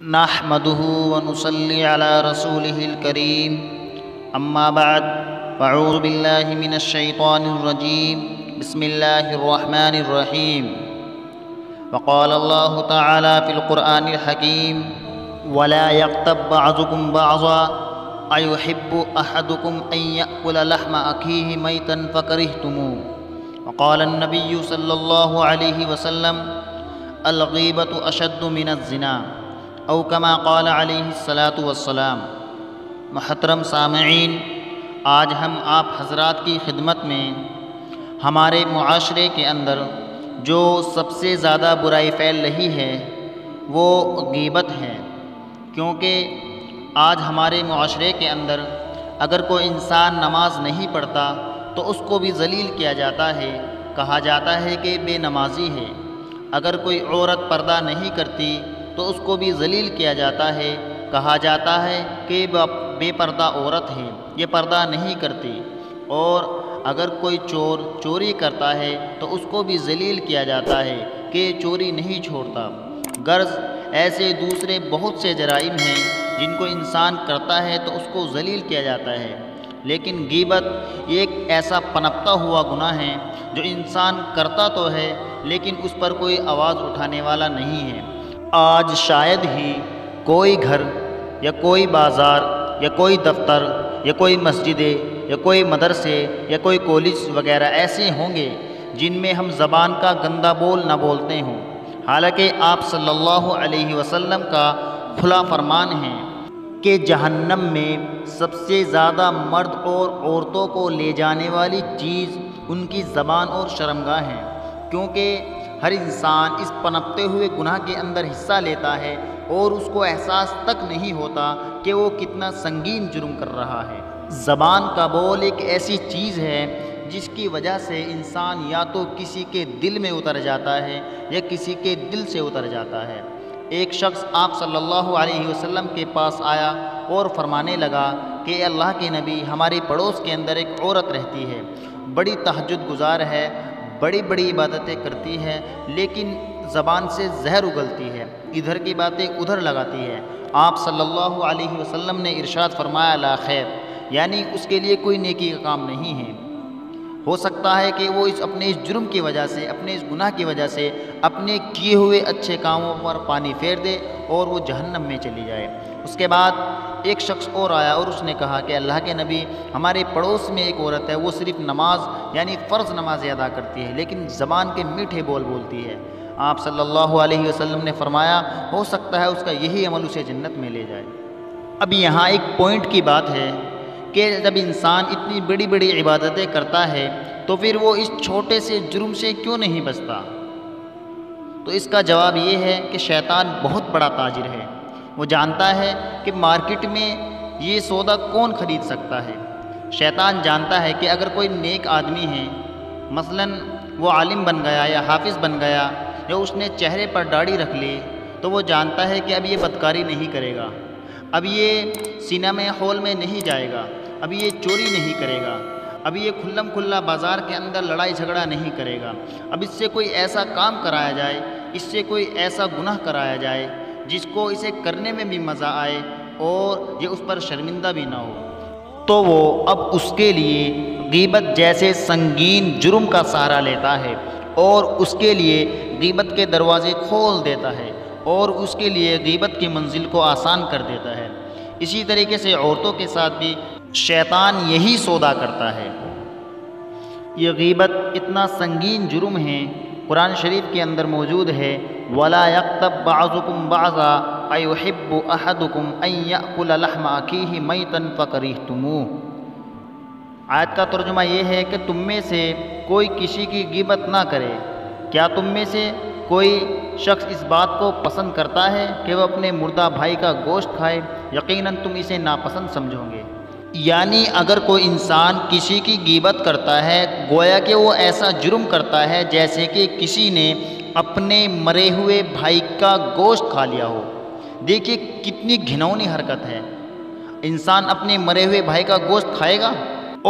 نحمده ونصلي على رسوله الكريم اما بعد فاعوذ بالله من الشيطان الرجيم بسم الله الرحمن الرحيم وقال الله تعالى في القرآن الحكيم ولا يغتب بعضكم بعضا أيحب أحدكم أن يأكل لحم أخيه ميتا فكرهتموه وقال النبي صلى الله عليه وسلم الغيبة أشد من الزنا او کما قال علیہ الصلاۃ والسلام۔ محترم سامعین، آج ہم آپ حضرات کی خدمت میں ہمارے معاشرے کے اندر جو سب سے زیادہ برائی پھیل رہی ہے وہ غیبت ہے، کیونکہ آج ہمارے معاشرے کے اندر اگر کوئی انسان نماز نہیں پڑھتا تو اس کو بھی ذلیل کیا جاتا ہے، کہا جاتا ہے کہ بے نمازی ہے۔ اگر کوئی عورت پردہ نہیں کرتی تو اس کو بھی ذلیل کیا جاتا ہے، کہا جاتا ہے کہ بے پردہ عورت ہے، یہ پردہ نہیں کرتی۔ اور اگر کوئی چور چوری کرتا ہے تو اس کو بھی ذلیل کیا جاتا ہے کہ چوری نہیں چھوڑتا۔ غرض ایسے دوسرے بہت سے جرائم ہیں جن کو انسان کرتا ہے تو اس کو ذلیل کیا جاتا ہے، لیکن غیبت ایک ایسا پنپتا ہوا گناہ ہے جو انسان کرتا تو ہے لیکن اس پر کوئی آواز اٹھانے والا نہیں ہے۔ آج شاید ہی کوئی گھر یا کوئی بازار یا کوئی دفتر یا کوئی مسجدیں یا کوئی مدرسے یا کوئی کالج وغیرہ ایسے ہوں گے جن میں ہم زبان کا گندا بول نہ بولتے ہوں، حالانکہ آپ صلی اللہ علیہ وسلم کا کھلا فرمان ہے کہ جہنم میں سب سے زیادہ مرد اور عورتوں کو لے جانے والی چیز ان کی زبان اور شرمگاہ ہیں، کیونکہ ہر انسان اس پنپتے ہوئے گناہ کے اندر حصہ لیتا ہے اور اس کو احساس تک نہیں ہوتا کہ وہ کتنا سنگین جرم کر رہا ہے۔ زبان کا بول ایک ایسی چیز ہے جس کی وجہ سے انسان یا تو کسی کے دل میں اتر جاتا ہے یا کسی کے دل سے اتر جاتا ہے۔ ایک شخص آپ صلی اللہ علیہ وسلم کے پاس آیا اور فرمانے لگا کہ اللہ کے نبی، ہماری پڑوس کے اندر ایک عورت رہتی ہے، بڑی تہجد گزار ہے، بڑی بڑی عبادتیں کرتی ہے، لیکن زبان سے زہر اگلتی ہے، ادھر کی باتیں ادھر لگاتی ہے۔ آپ صلی اللہ علیہ وسلم نے ارشاد فرمایا لا خیر، یعنی اس کے لیے کوئی نیکی کا کام نہیں ہے۔ ہو سکتا ہے کہ وہ اپنے اس جرم کی وجہ سے، اپنے اس گناہ کی وجہ سے اپنے کیے ہوئے اچھے کاموں پر پانی پھیر دے اور وہ جہنم میں چلی جائے۔ اس کے بعد ایک شخص اور آیا اور اس نے کہا کہ اللہ کے نبی، ہمارے پڑوس میں ایک عورت ہے، وہ صرف نماز یعنی فرض نمازیں ادا کرتی ہے لیکن زبان کے میٹھے بول بولتی ہے۔ آپ صلی اللہ علیہ وسلم نے فرمایا ہو سکتا ہے اس کا یہی عمل اسے جنت میں لے جائے۔ اب یہاں ایک پوائنٹ کی بات ہے کہ جب انسان اتنی بڑی بڑی عبادتیں کرتا ہے تو پھر وہ اس چھوٹے سے جرم سے کیوں نہیں بچتا؟ تو اس کا جواب یہ ہے کہ شیطان بہت بڑا تاجر ہے، وہ جانتا ہے کہ مارکیٹ میں یہ سودا کون خرید سکتا ہے۔ شیطان جانتا ہے کہ اگر کوئی نیک آدمی ہے، مثلاً وہ عالم بن گیا یا حافظ بن گیا یا اس نے چہرے پر داڑھی رکھ لی، تو وہ جانتا ہے کہ اب یہ بدکاری نہیں کرے گا، اب یہ سینما ہال میں نہیں جائے گا، اب یہ چوری نہیں کرے گا، اب یہ کھلم کھلا بازار کے اندر لڑائی جھگڑا نہیں کرے گا، اب اس سے کوئی ایسا کام کرایا جائے، اس سے کوئی ایسا گناہ کرایا جائے جس کو اسے کرنے میں بھی مزہ آئے اور یہ اس پر شرمندہ بھی نہ ہو، تو وہ اب اس کے لیے غیبت جیسے سنگین جرم کا سہارا لیتا ہے اور اس کے لیے غیبت کے دروازے کھول دیتا ہے اور اس کے لیے غیبت کی منزل کو آسان کر دیتا ہے۔ اسی طریقے سے عورتوں کے ساتھ بھی شیطان یہی سودا کرتا ہے۔ یہ غیبت اتنا سنگین جرم ہے، قرآن شریف کے اندر موجود ہے وَلَا يَغْتَبْ بَعْضُكُمْ بَعْضًا أَيُحِبُّ أَحَدُكُمْ أَن يَأْكُلَ لَحْمَ أَخِيهِ مَيْتًا فَكَرِهْتُمُوهُ۔ آیت کا ترجمہ یہ ہے کہ تم میں سے کوئی کسی کی غیبت نہ کرے۔ کیا تم میں سے کوئی شخص اس بات کو پسند کرتا ہے کہ وہ اپنے مردہ بھائی کا گوشت کھائے؟ یقیناً تم اسے ناپسند سمجھو گے۔ یعنی اگر کوئی انسان کسی کی غیبت کرتا ہے، گویا کہ وہ ایسا جرم کرتا ہے جیسے کہ کسی نے اپنے مرے ہوئے بھائی کا گوشت کھا لیا ہو۔ دیکھیے کتنی گھناؤنی حرکت ہے، انسان اپنے مرے ہوئے بھائی کا گوشت کھائے گا؟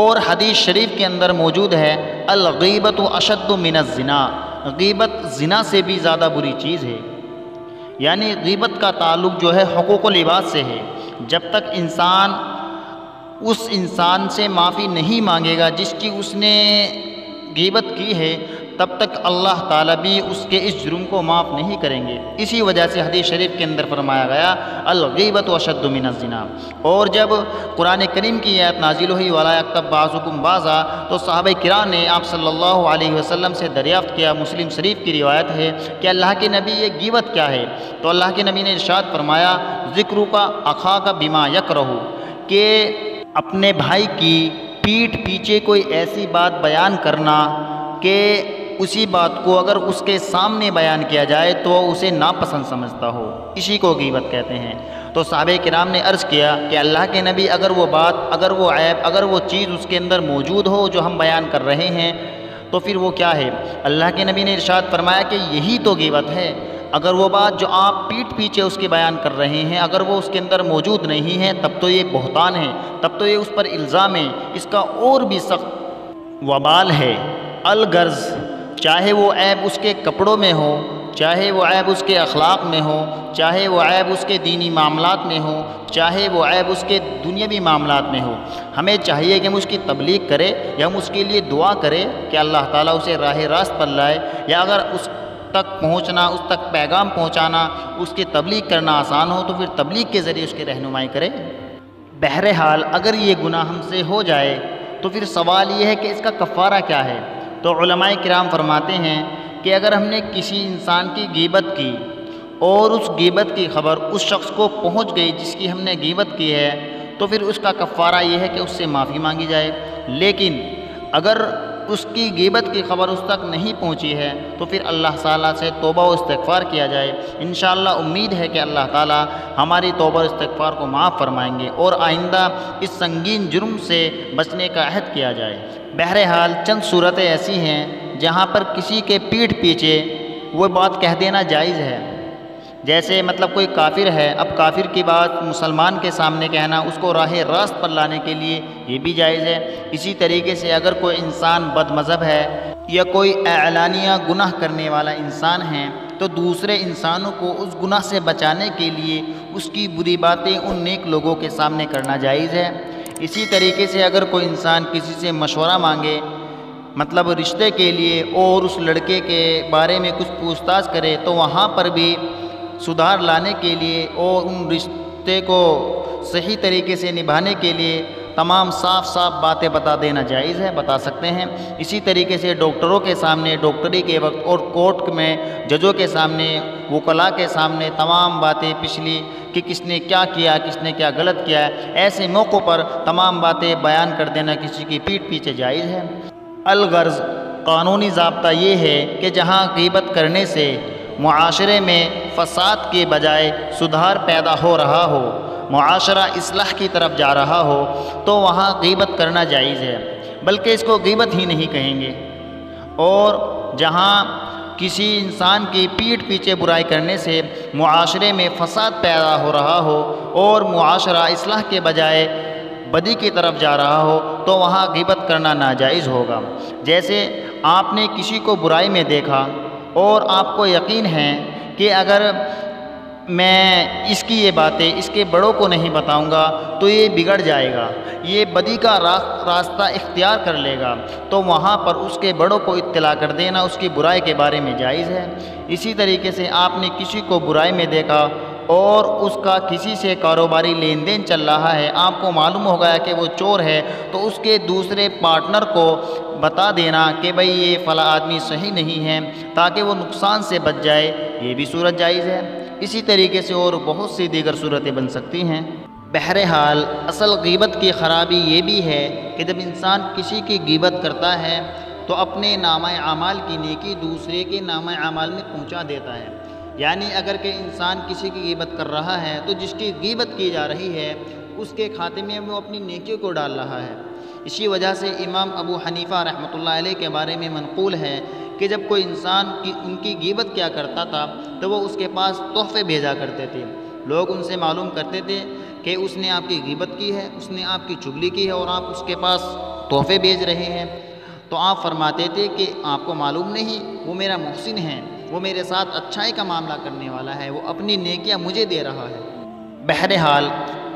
اور حدیث شریف کے اندر موجود ہے الغیبت اشد من الزنا، غیبت زنا سے بھی زیادہ بری چیز ہے۔ یعنی غیبت کا تعلق جو ہے حقوق و لباس سے ہے۔ جب تک انسان اس انسان سے معافی نہیں مانگے گا جس کی اس نے غیبت کی ہے، تب تک اللہ تعالیٰ بھی اس کے اس جرم کو معاف نہیں کریں گے۔ اسی وجہ سے حدیث شریف کے اندر فرمایا گیا الغیبۃ اشد من الزنا۔ اور جب قرآن کریم کی آیت نازل ہوئی ولا یغتب بعضکم بعضا، تو صحابہ کرام نے آپ صلی اللہ علیہ وسلم سے دریافت کیا، مسلم شریف کی روایت ہے کہ اللہ کے نبی یہ غیبت کیا ہے؟ تو اللہ کے نبی نے ارشاد فرمایا ذکرک اخاک بما یکرہ، کہ اپنے بھائی کی پیٹھ پیچھے کوئی ایسی بات بیان کرنا کہ اسی بات کو اگر اس کے سامنے بیان کیا جائے تو وہ اسے ناپسند سمجھتا ہو، اسی کو غیبت کہتے ہیں۔ تو صحابہ کرام نے عرض کیا کہ اللہ کے نبی اگر وہ بات، اگر وہ عیب، اگر وہ چیز اس کے اندر موجود ہو جو ہم بیان کر رہے ہیں تو پھر وہ کیا ہے؟ اللہ کے نبی نے ارشاد فرمایا کہ یہی تو غیبت ہے۔ اگر وہ بات جو آپ پیٹھ پیچھے اس کی بیان کر رہے ہیں اگر وہ اس کے اندر موجود نہیں ہے تب تو یہ بہتان ہے، تب تو یہ اس پر الزام ہے، اس کا اور بھی سخت وبال ہے۔ الغرض، چاہے وہ عیب اس کے کپڑوں میں ہو، چاہے وہ عیب اس کے اخلاق میں ہو، چاہے وہ عیب اس کے دینی معاملات میں ہو، چاہے وہ عیب اس کے دنیاوی معاملات میں ہو، ہمیں چاہیے کہ ہم اس کی تبلیغ کریں یا ہم اس کے لیے دعا کریں کہ اللہ تعالیٰ اسے راہ راست پر لائے، یا اگر اس تک پہنچنا، اس تک پیغام پہنچانا، اس کی تبلیغ کرنا آسان ہو تو پھر تبلیغ کے ذریعے اس کی رہنمائی کرے۔ بہرحال اگر یہ گناہ ہم سے ہو جائے تو پھر سوال یہ ہے کہ اس کا کفارہ کیا ہے؟ تو علماء کرام فرماتے ہیں کہ اگر ہم نے کسی انسان کی غیبت کی اور اس غیبت کی خبر اس شخص کو پہنچ گئی جس کی ہم نے غیبت کی ہے تو پھر اس کا کفارہ یہ ہے کہ اس سے معافی مانگی جائے۔ لیکن اگر اس کی غیبت کی خبر اس تک نہیں پہنچی ہے تو پھر اللہ تعالیٰ سے توبہ و استغفار کیا جائے۔ انشاءاللہ امید ہے کہ اللہ تعالیٰ ہماری توبہ و استغفار کو معاف فرمائیں گے اور آئندہ اس سنگین جرم سے بچنے کا عہد کیا جائے۔ بہرحال چند صورتیں ایسی ہیں جہاں پر کسی کے پیٹھ پیچھے وہ بات کہہ دینا جائز ہے، جیسے مطلب کوئی کافر ہے، اب کافر کی بات مسلمان کے سامنے کہنا اس کو راہ راست پر لانے کے لیے یہ بھی جائز ہے۔ اسی طریقے سے اگر کوئی انسان بد مذہب ہے یا کوئی اعلانیہ گناہ کرنے والا انسان ہے تو دوسرے انسانوں کو اس گناہ سے بچانے کے لیے اس کی بری باتیں ان نیک لوگوں کے سامنے کرنا جائز ہے۔ اسی طریقے سے اگر کوئی انسان کسی سے مشورہ مانگے مطلب رشتے کے لیے اور اس لڑکے کے بارے میں کچھ پوچھ تاچھ کرے تو وہاں پر بھی سدھار لانے کے لیے اور ان رشتے کو صحیح طریقے سے نبھانے کے لیے تمام صاف صاف باتیں بتا دینا جائز ہے، بتا سکتے ہیں۔ اسی طریقے سے ڈاکٹروں کے سامنے ڈاکٹری کے وقت اور کورٹ میں ججوں کے سامنے وکلاء کے سامنے تمام باتیں پچھلی کہ کس نے کیا کیا، کس نے کیا غلط کیا ہے، ایسے موقعوں پر تمام باتیں بیان کر دینا کسی کی پیٹھ پیچھے جائز ہے۔ الغرض، قانونی ضابطہ یہ ہے کہ جہاں غیبت کرنے سے معاشرے میں فساد کے بجائے سدھار پیدا ہو رہا ہو، معاشرہ اصلاح کی طرف جا رہا ہو تو وہاں غیبت کرنا جائز ہے، بلکہ اس کو غیبت ہی نہیں کہیں گے۔ اور جہاں کسی انسان کی پیٹھ پیچھے برائی کرنے سے معاشرے میں فساد پیدا ہو رہا ہو اور معاشرہ اصلاح کے بجائے بدی کی طرف جا رہا ہو تو وہاں غیبت کرنا ناجائز ہوگا۔ جیسے آپ نے کسی کو برائی میں دیکھا اور آپ کو یقین ہے کہ اگر میں اس کی یہ باتیں اس کے بڑوں کو نہیں بتاؤں گا تو یہ بگڑ جائے گا، یہ بدی کا راستہ اختیار کر لے گا، تو وہاں پر اس کے بڑوں کو اطلاع کر دینا اس کی برائی کے بارے میں جائز ہے۔ اسی طریقے سے آپ نے کسی کو برائی میں دیکھا اور اس کا کسی سے کاروباری لین دین چل رہا ہے، آپ کو معلوم ہو گیا کہ وہ چور ہے، تو اس کے دوسرے پارٹنر کو بتا دینا کہ بھئی یہ فلاں آدمی صحیح نہیں ہے تاکہ وہ نقصان سے بچ جائے، یہ بھی صورت جائز ہے۔ اسی طریقے سے اور بہت سی دیگر صورتیں بن سکتی ہیں۔ بہرحال اصل غیبت کی خرابی یہ بھی ہے کہ جب انسان کسی کی غیبت کرتا ہے تو اپنے نامہ اعمال کی نیکی دوسرے کے نامہ اعمال میں پہنچا دیتا ہے۔ یعنی اگر کہ انسان کسی کی غیبت کر رہا ہے تو جس کی غیبت کی جا رہی ہے اس کے کھاتے میں وہ اپنی نیکیوں کو ڈال رہا ہے۔ اسی وجہ سے امام ابو حنیفہ رحمۃ اللہ علیہ کے بارے میں منقول ہے کہ جب کوئی انسان ان کی غیبت کیا کرتا تھا تو وہ اس کے پاس تحفے بھیجا کرتے تھے، لوگ ان سے معلوم کرتے تھے کہ اس نے آپ کی غیبت کی ہے، اس نے آپ کی چغلی کی ہے اور آپ اس کے پاس تحفے بھیج رہے ہیں، تو آپ فرماتے تھے کہ آپ کو معلوم نہیں وہ میرا محسن ہے، وہ میرے ساتھ اچھائی کا معاملہ کرنے والا ہے، وہ اپنی نیکیاں مجھے دے رہا ہے۔ بہرحال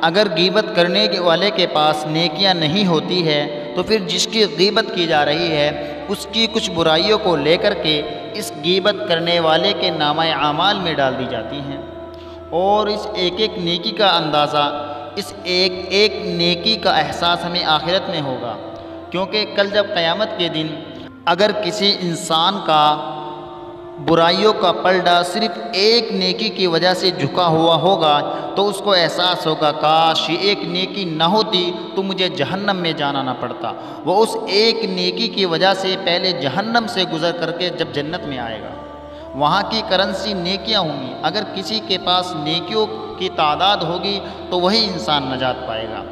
اگر غیبت کرنے والے کے پاس نیکیاں نہیں ہوتی ہے تو پھر جس کی غیبت کی جا رہی ہے اس کی کچھ برائیوں کو لے کر کے اس غیبت کرنے والے کے نامہ اعمال میں ڈال دی جاتی ہیں، اور اس ایک ایک نیکی کا اندازہ، اس ایک ایک نیکی کا احساس ہمیں آخرت میں ہوگا، کیونکہ کل جب قیامت کے دن اگر کسی انسان کا برائیوں کا پلڑا صرف ایک نیکی کی وجہ سے جھکا ہوا ہوگا تو اس کو احساس ہوگا کاش یہ ایک نیکی نہ ہوتی تو مجھے جہنم میں جانا نہ پڑتا۔ وہ اس ایک نیکی کی وجہ سے پہلے جہنم سے گزر کر کے جب جنت میں آئے گا، وہاں کی کرنسی نیکیاں ہوں گی۔ اگر کسی کے پاس نیکیوں کی تعداد ہوگی تو وہی انسان نجات پائے گا۔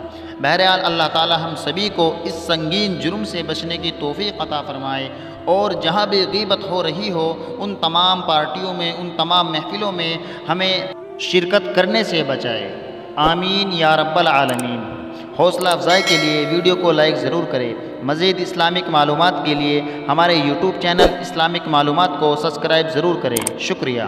بہرحال اللہ تعالی ہم سبھی کو اس سنگین جرم سے بچنے کی توفیق عطا فرمائے، اور جہاں بھی غیبت ہو رہی ہو ان تمام پارٹیوں میں، ان تمام محفلوں میں ہمیں شرکت کرنے سے بچائے۔ آمین یا رب العالمین۔ حوصلہ افزائی کے لیے ویڈیو کو لائک ضرور کریں۔ مزید اسلامک معلومات کے لیے ہمارے یوٹیوب چینل اسلامک معلومات کو سبسکرائب ضرور کریں۔ شکریہ۔